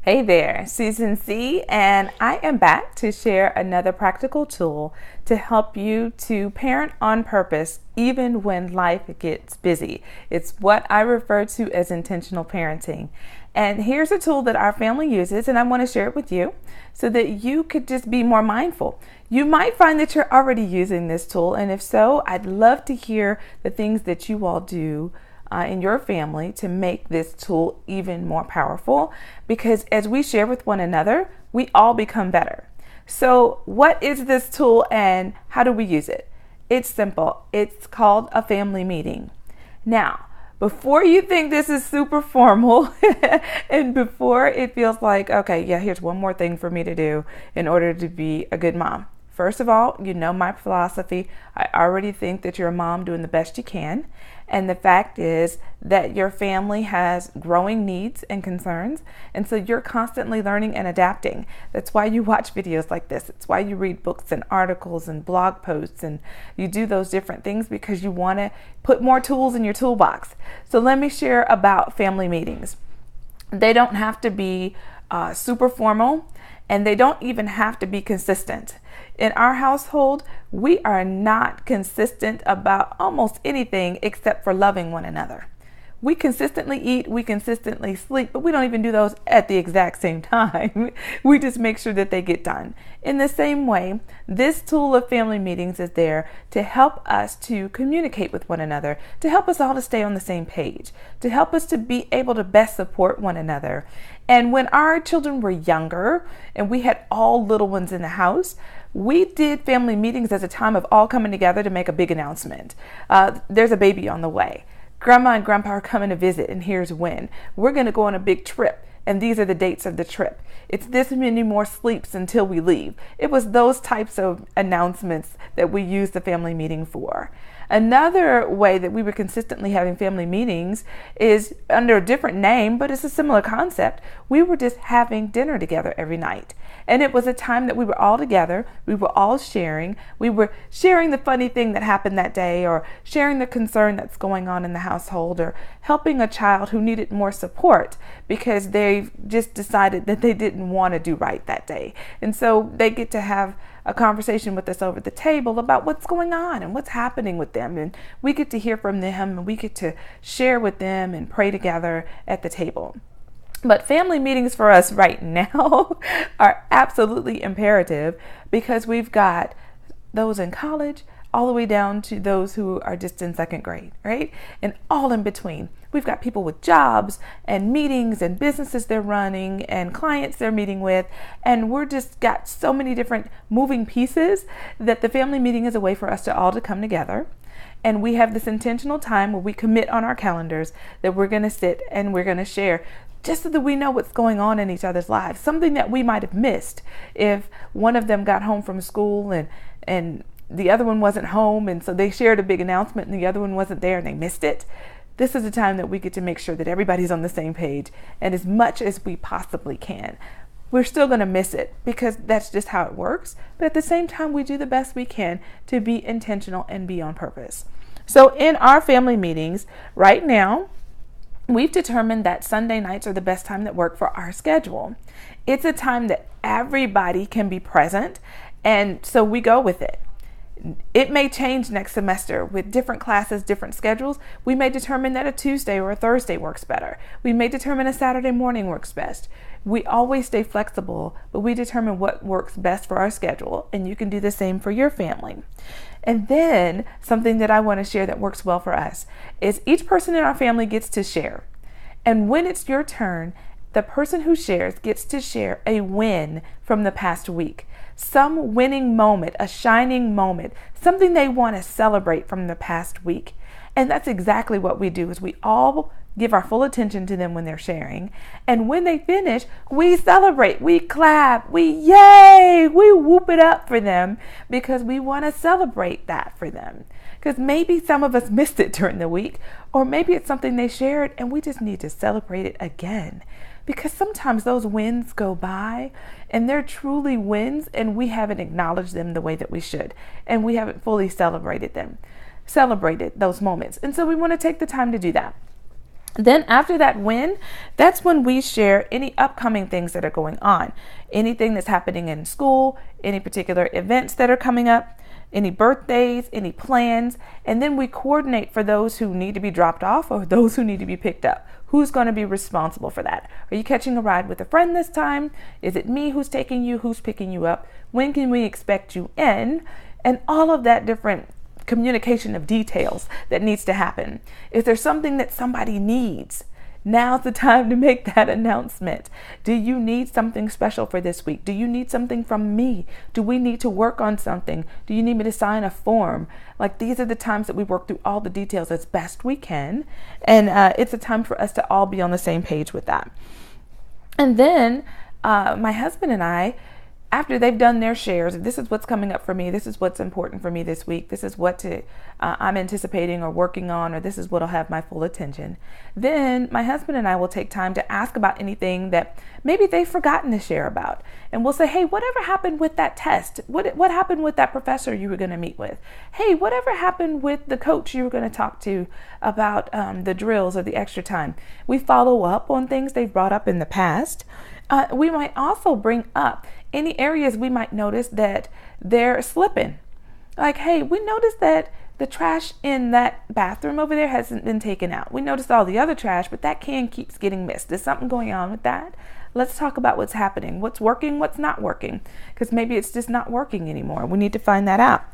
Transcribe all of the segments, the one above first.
Hey there, Susan C, and I am back to share another practical tool to help you to parent on purpose even when life gets busy. It's what I refer to as intentional parenting. And here's a tool that our family uses, and I want to share it with you so that you could just be more mindful. You might find that you're already using this tool, and if so, I'd love to hear the things that you all do in your family to make this tool even more powerful, because as we share with one another, we all become better. So what is this tool and how do we use it? It's simple. It's called a family meeting. Now, before you think this is super formal and before it feels like, okay, yeah, here's one more thing for me to do in order to be a good mom. First of all, you know my philosophy. I already think that you're a mom doing the best you can. And the fact is that your family has growing needs and concerns. And so you're constantly learning and adapting. That's why you watch videos like this. It's why you read books and articles and blog posts and you do those different things because you want to put more tools in your toolbox. So let me share about family meetings. They don't have to be super formal, and they don't even have to be consistent. In our household, we are not consistent about almost anything except for loving one another. We consistently eat, we consistently sleep, but we don't even do those at the exact same time. We just make sure that they get done. In the same way, this tool of family meetings is there to help us to communicate with one another, to help us all to stay on the same page, to help us to be able to best support one another. And when our children were younger and we had all little ones in the house, we did family meetings as a time of all coming together to make a big announcement. There's a baby on the way. Grandma and Grandpa are coming to visit, and here's when. We're going to go on a big trip, and these are the dates of the trip. It's this many more sleeps until we leave. It was those types of announcements that we used the family meeting for. Another way that we were consistently having family meetings is under a different name, but it's a similar concept. We were just having dinner together every night. And it was a time that we were all together. We were all sharing. We were sharing the funny thing that happened that day, or sharing the concern that's going on in the household, or helping a child who needed more support because they just decided that they didn't want to do right that day. And so they get to have a conversation with us over the table about what's going on and what's happening with them. And we get to hear from them and we get to share with them and pray together at the table. But family meetings for us right now are absolutely imperative because we've got those in college all the way down to those who are just in second grade, right? And all in between. We've got people with jobs and meetings and businesses they're running and clients they're meeting with. And we're just got so many different moving pieces that the family meeting is a way for us to all to come together. And we have this intentional time where we commit on our calendars that we're going to sit and we're going to share just so that we know what's going on in each other's lives. Something that we might have missed if one of them got home from school and the other one wasn't home, and so they shared a big announcement and the other one wasn't there and they missed it. This is a time that we get to make sure that everybody's on the same page, and as much as we possibly can. We're still going to miss it because that's just how it works, but at the same time we do the best we can to be intentional and be on purpose. So in our family meetings right now, we've determined that Sunday nights are the best time that work for our schedule. It's a time that everybody can be present, and so we go with it. It may change next semester with different classes, different schedules. We may determine that a Tuesday or a Thursday works better. We may determine a Saturday morning works best. We always stay flexible, but we determine what works best for our schedule, and you can do the same for your family. And then something that I want to share that works well for us is each person in our family gets to share. And when it's your turn, the person who shares gets to share a win from the past week. Some winning moment, a shining moment, something they want to celebrate from the past week. And that's exactly what we do, is we all give our full attention to them when they're sharing. And when they finish, we celebrate, we clap, we yay, we whoop it up for them because we want to celebrate that for them. Because maybe some of us missed it during the week, or maybe it's something they shared and we just need to celebrate it again. Because sometimes those wins go by and they're truly wins and we haven't acknowledged them the way that we should, and we haven't fully celebrated those moments. And so we want to take the time to do that. Then after that win, that's when we share any upcoming things that are going on, anything that's happening in school, any particular events that are coming up, any birthdays, any plans, and then we coordinate for those who need to be dropped off or those who need to be picked up. Who's going to be responsible for that? Are you catching a ride with a friend this time? Is it me who's taking you? Who's picking you up? When can we expect you in? And all of that different communication of details that needs to happen. If there's something that somebody needs, now's the time to make that announcement. Do you need something special for this week? Do you need something from me? Do we need to work on something? Do you need me to sign a form? Like, these are the times that we work through all the details as best we can. And it's a time for us to all be on the same page with that. And then my husband and I, after they've done their shares, this is what's coming up for me, this is what's important for me this week, this is what I'm anticipating or working on, or this is what'll have my full attention. Then my husband and I will take time to ask about anything that maybe they've forgotten to share about. And we'll say, hey, whatever happened with that test? What happened with that professor you were going to meet with? Hey, whatever happened with the coach you were going to talk to about the drills or the extra time? We follow up on things they've brought up in the past. We might also bring up any areas we might notice that they're slipping. Like, hey, we noticed that the trash in that bathroom over there hasn't been taken out. We noticed all the other trash, but that can keeps getting missed. Is something going on with that? Let's talk about what's happening, what's working, what's not working, because maybe it's just not working anymore. We need to find that out.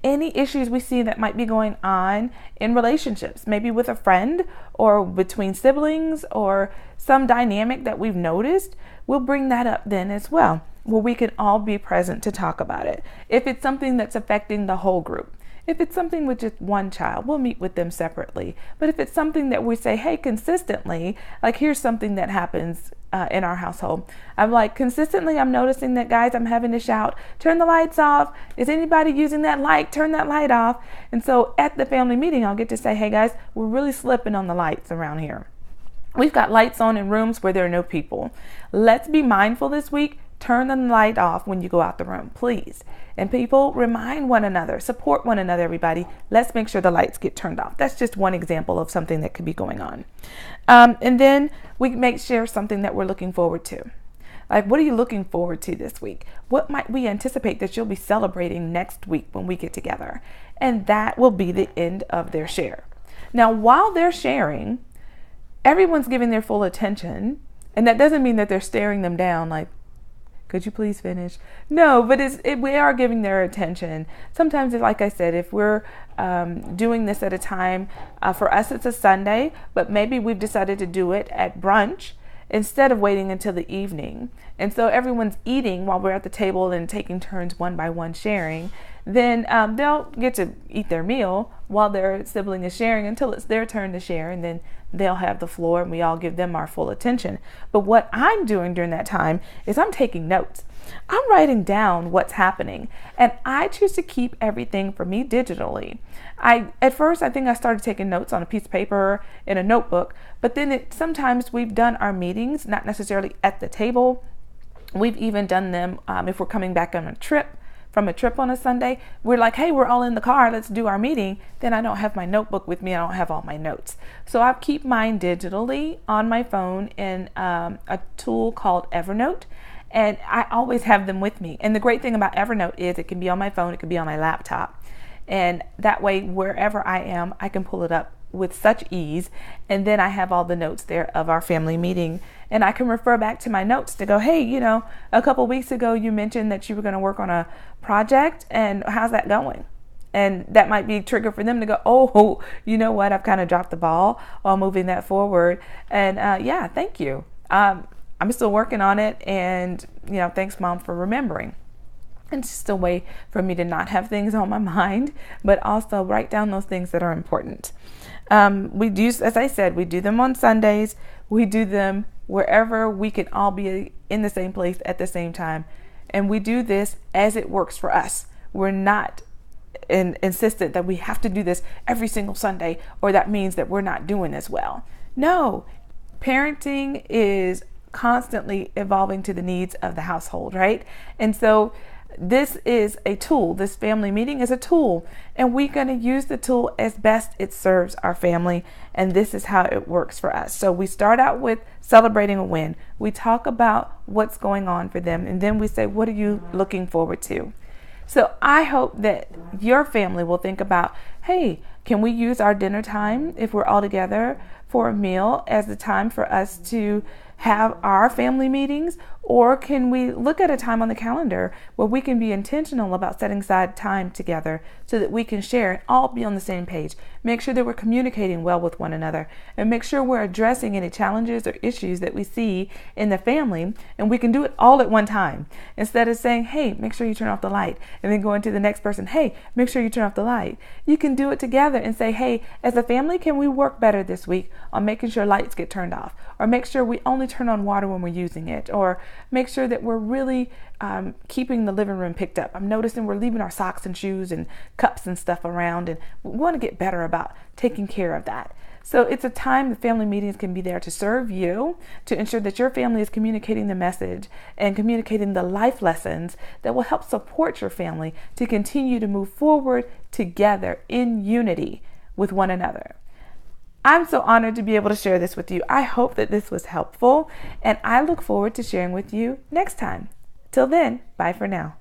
Any issues we see that might be going on in relationships, maybe with a friend or between siblings or some dynamic that we've noticed, we'll bring that up then as well, where we can all be present to talk about it. If it's something that's affecting the whole group, if it's something with just one child, we'll meet with them separately. But if it's something that we say, hey, consistently, like, here's something that happens in our household. I'm like, consistently, I'm noticing that, guys, I'm having to shout, turn the lights off. Is anybody using that light? Turn that light off. And so at the family meeting, I'll get to say, hey, guys, we're really slipping on the lights around here. We've got lights on in rooms where there are no people. Let's be mindful this week. Turn the light off when you go out the room, please. And people, remind one another, support one another, everybody. Let's make sure the lights get turned off. That's just one example of something that could be going on. And then we make share something that we're looking forward to. Like, what are you looking forward to this week? What might we anticipate that you'll be celebrating next week when we get together? And that will be the end of their share. Now, while they're sharing, everyone's giving their full attention. And that doesn't mean that they're staring them down like, could you please finish? No, but we are giving their attention. Sometimes, like I said, if we're doing this at a time, for us it's a Sunday, but maybe we've decided to do it at brunch instead of waiting until the evening. And so everyone's eating while we're at the table and taking turns one by one sharing. Then they'll get to eat their meal while their sibling is sharing until it's their turn to share, and then they'll have the floor and we all give them our full attention. But what I'm doing during that time is I'm taking notes. I'm writing down what's happening, and I choose to keep everything for me digitally. At first, I think I started taking notes on a piece of paper in a notebook, but then sometimes we've done our meetings, not necessarily at the table. We've even done them if we're coming back on a trip. From a trip on a Sunday, we're like, hey, we're all in the car, let's do our meeting. Then I don't have my notebook with me, I don't have all my notes. So I keep mine digitally on my phone in a tool called Evernote, and I always have them with me. And the great thing about Evernote is it can be on my phone, it can be on my laptop. And that way, wherever I am, I can pull it up with such ease. And then I have all the notes there of our family meeting. And I can refer back to my notes to go, hey, a couple weeks ago, you mentioned that you were going to work on a project, and how's that going? And that might be a trigger for them to go, oh, you know what? I've kind of dropped the ball while moving that forward. And yeah, thank you. I'm still working on it. And, thanks, Mom, for remembering. It's just a way for me to not have things on my mind, but also write down those things that are important. We do, as I said, we do them on Sundays. We do them wherever we can all be in the same place at the same time. And we do this as it works for us. We're not insistent that we have to do this every single Sunday, or that means that we're not doing as well. No, parenting is constantly evolving to the needs of the household, right? And so This is a tool. This family meeting is a tool, and we're going to use the tool as best it serves our family. And this is how it works for us. So we start out with celebrating a win. We talk about what's going on for them, and then we say, what are you looking forward to? So I hope that your family will think about, hey, can we use our dinner time if we're all together for a meal as the time for us to have our family meetings? Or can we look at a time on the calendar where we can be intentional about setting aside time together so that we can share and all be on the same page? Make sure that we're communicating well with one another, and make sure we're addressing any challenges or issues that we see in the family, and we can do it all at one time. Instead of saying, hey, make sure you turn off the light, and then going to the next person, hey, make sure you turn off the light. You can do it together and say, hey, as a family, can we work better this week on making sure lights get turned off, or make sure we only turn on water when we're using it, or make sure that we're really keeping the living room picked up. I'm noticing we're leaving our socks and shoes and cups and stuff around, and we want to get better about taking care of that. So it's a time the family meetings can be there to serve you, to ensure that your family is communicating the message and communicating the life lessons that will help support your family to continue to move forward together in unity with one another. I'm so honored to be able to share this with you. I hope that this was helpful, and I look forward to sharing with you next time. Till then, bye for now.